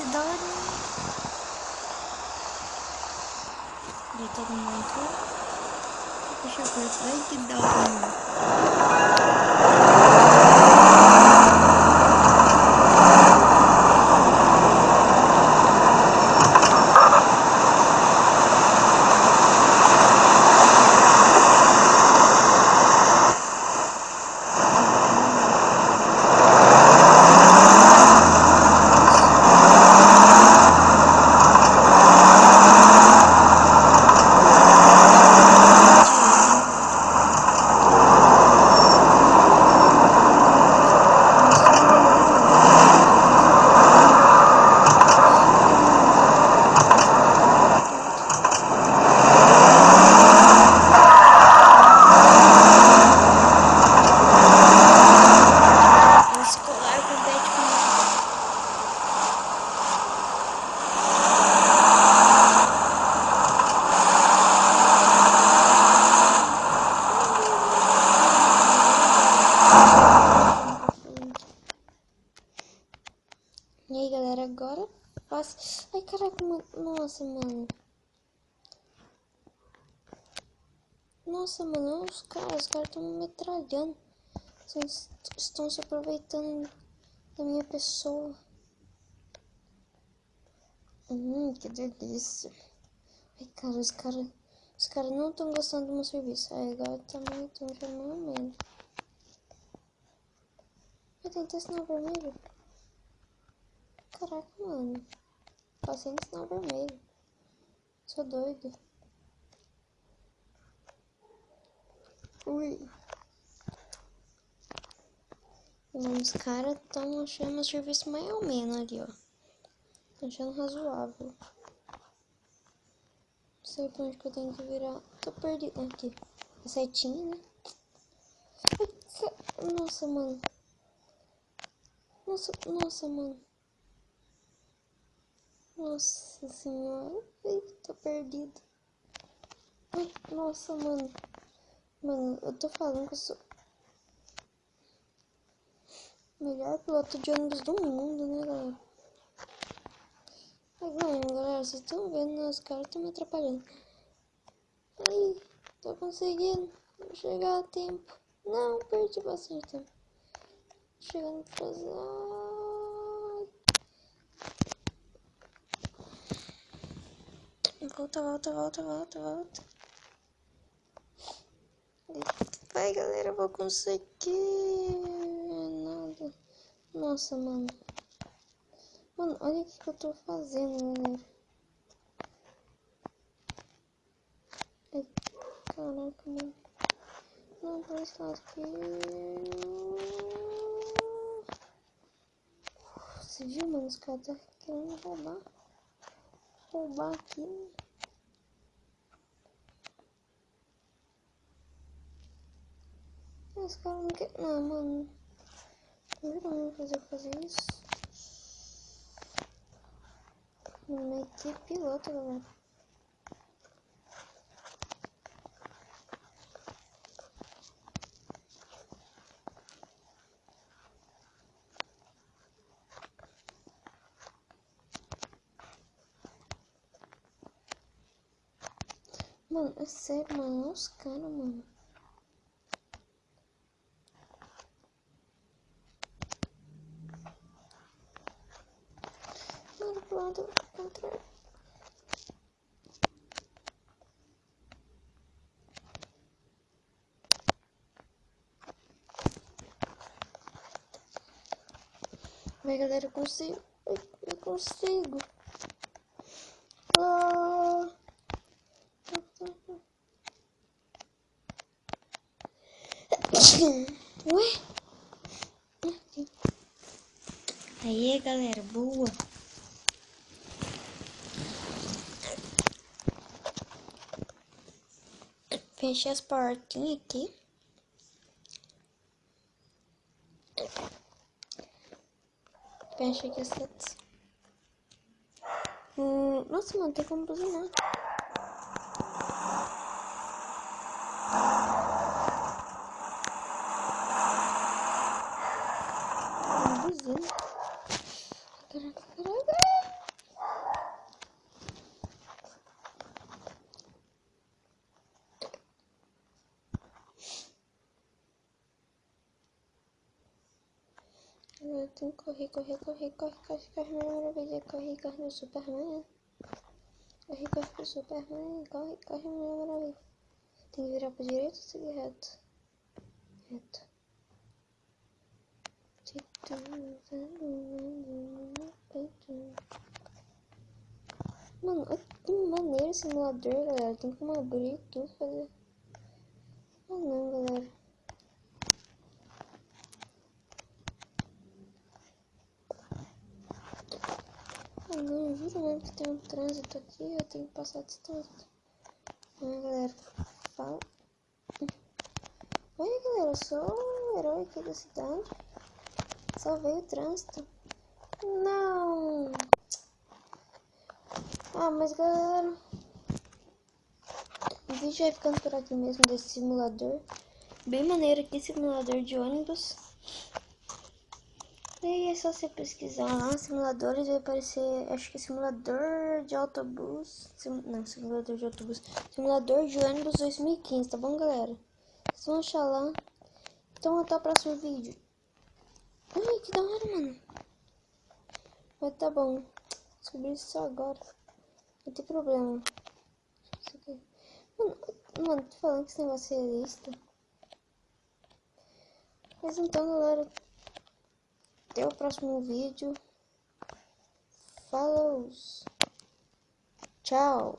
cidade. Já todo mundo entrou. Deixa eu ver. Ai, que da hora. E aí, galera, agora passa. Ai, caraca, nossa, mano. Nossa, mano, os caras estão me metralhando. Eles estão se aproveitando da minha pessoa. Que delícia. Ai, cara, os caras não estão gostando do meu serviço. Aí agora também estão chamando medo. Vai tentar sinal vermelho? Caraca, mano. Passei no sinal vermelho. Sou doido. Ui. Os caras estão achando o serviço mais ou menos ali, ó. Tô achando razoável. Não sei pra onde que eu tenho que virar. Tô perdido. Aqui. É certinho, né? Nossa, mano. Nossa, mano. Nossa senhora. Ai, tô perdido. Ai, nossa, mano. Mano, eu tô falando que eu sou o melhor piloto de ônibus do mundo, né, galera? Ai, não, galera, vocês estão vendo, né? Os caras estão me atrapalhando. Ai, tô conseguindo chegar a tempo. Não, perdi bastante tempo. Chegando atrasado. Volta. Vai, galera, eu vou conseguir. Nada. Nossa, mano. Mano, olha o que eu tô fazendo, galera. Ai, caraca, mano. Não, por esse lado aqui. Você viu, mano? Os caras tá querendo roubar aqui. Os caras não querem. Não, mano. Não viram fazer isso? Mano, que piloto, galera. Mano, é sério, mano. Olha os caras, mano. Mano, pro lado contrário. Vai, galera, eu consigo. Eu consigo. Ah. Ué? Aí, galera, boa. Fechei as portinhas aqui. Fecha aqui as setas. Nossa, mano, tem como buzinar. Buzina. Caraca. tem que correr, correr, correr, corre, corre, corre, Mulher Maravilha, corre, corre do Superman. Corre, corre pro Superman, corre, corre, Mulher Maravilha. Tem que virar pra direita ou seguir reto? Reto. Mano, olha que maneiro esse simulador, galera. Tem como abrir aqui e fazer. Ah não, galera. Ah não, eu juro mesmo que tem um trânsito aqui, eu tenho que passar desse trânsito. Ah, galera, fala. Olha, galera, eu sou o herói aqui da cidade. Salvei o trânsito. Não! Ah, mas galera, o vídeo vai ficando por aqui mesmo desse simulador. Bem maneiro aqui, simulador de ônibus. E aí é só você pesquisar lá, simuladores, vai aparecer, acho que simulador de autobus. Não, simulador de autobus. Simulador de ônibus 2015, tá bom, galera? Vocês vão achar lá. Então até o próximo vídeo. Ai, que da hora, mano. Mas tá bom. Descobri isso só agora. Não tem problema. Isso aqui. Mano, tô falando que esse negócio é realista. Mas então, galera. Até o próximo vídeo. Falou. Tchau.